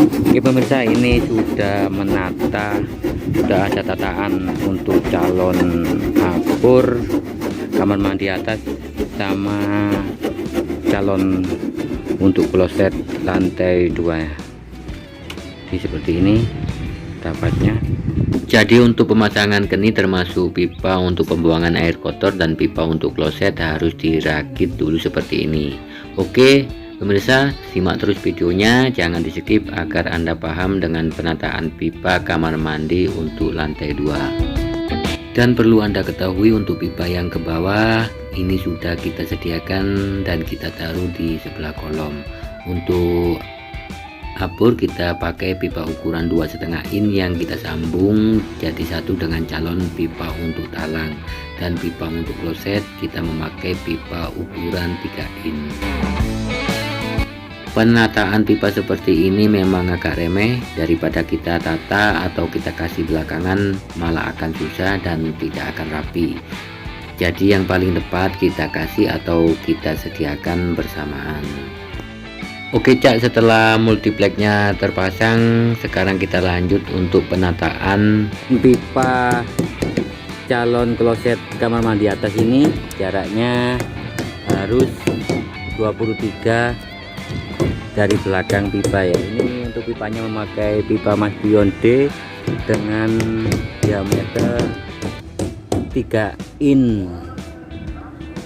Oke pemirsa, ini sudah menata, sudah ada tataan untuk calon apur, kamar mandi atas, sama calon untuk kloset lantai 2. Jadi seperti ini dapatnya. Jadi untuk pemasangan geni termasuk pipa untuk pembuangan air kotor dan pipa untuk kloset harus dirakit dulu seperti ini. Oke pemirsa, simak terus videonya, jangan di skip agar Anda paham dengan penataan pipa kamar mandi untuk lantai 2. Dan perlu Anda ketahui, untuk pipa yang ke bawah ini sudah kita sediakan dan kita taruh di sebelah kolom. Untuk apur kita pakai pipa ukuran 2,5 in yang kita sambung jadi satu dengan calon pipa untuk talang, dan pipa untuk kloset kita memakai pipa ukuran 3 in. Penataan pipa seperti ini memang agak remeh, daripada kita tata atau kita kasih belakangan malah akan susah dan tidak akan rapi. Jadi yang paling tepat kita kasih atau kita sediakan bersamaan. Oke Cak, setelah multipleknya terpasang, sekarang kita lanjut untuk penataan pipa calon kloset kamar mandi atas. Ini jaraknya harus 23 dari belakang pipa ya. Ini untuk pipanya memakai pipa Mas Pion D dengan diameter 3 in.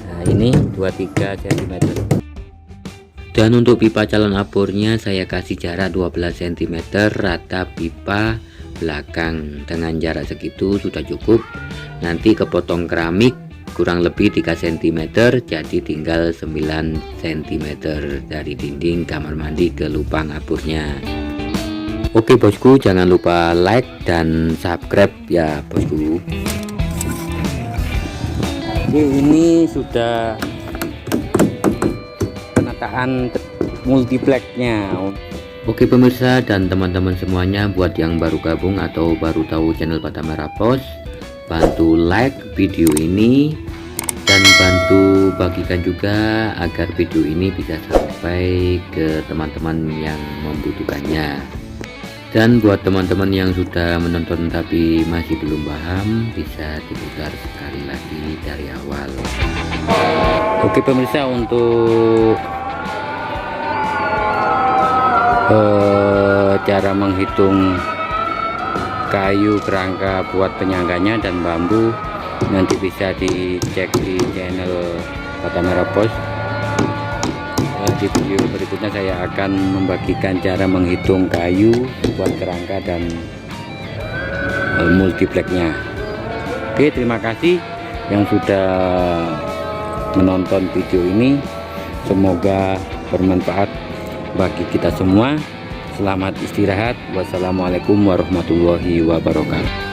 Nah ini 23 cm. Dan untuk pipa calon apurnya saya kasih jarak 12 cm rata pipa belakang. Dengan jarak segitu sudah cukup. Nanti kepotong keramik kurang lebih 3 cm, jadi tinggal 9 cm dari dinding kamar mandi ke lubang apurnya. Oke bosku, jangan lupa like dan subscribe ya bosku. Oke, ini sudah penataan multipleknya. Oke pemirsa dan teman-teman semuanya, buat yang baru gabung atau baru tahu channel Patamera Pos, bantu like video ini dan bantu bagikan juga agar video ini bisa sampai ke teman-teman yang membutuhkannya. Dan buat teman-teman yang sudah menonton tapi masih belum paham, bisa diputar sekali lagi dari awal. Oke pemirsa, untuk cara menghitung kayu kerangka buat penyangganya dan bambu nanti bisa dicek di channel Patamera Pos. Di video berikutnya saya akan membagikan cara menghitung kayu buat kerangka dan multipleknya. Oke, terima kasih yang sudah menonton video ini, semoga bermanfaat bagi kita semua. Selamat istirahat. Wassalamualaikum warahmatullahi wabarakatuh.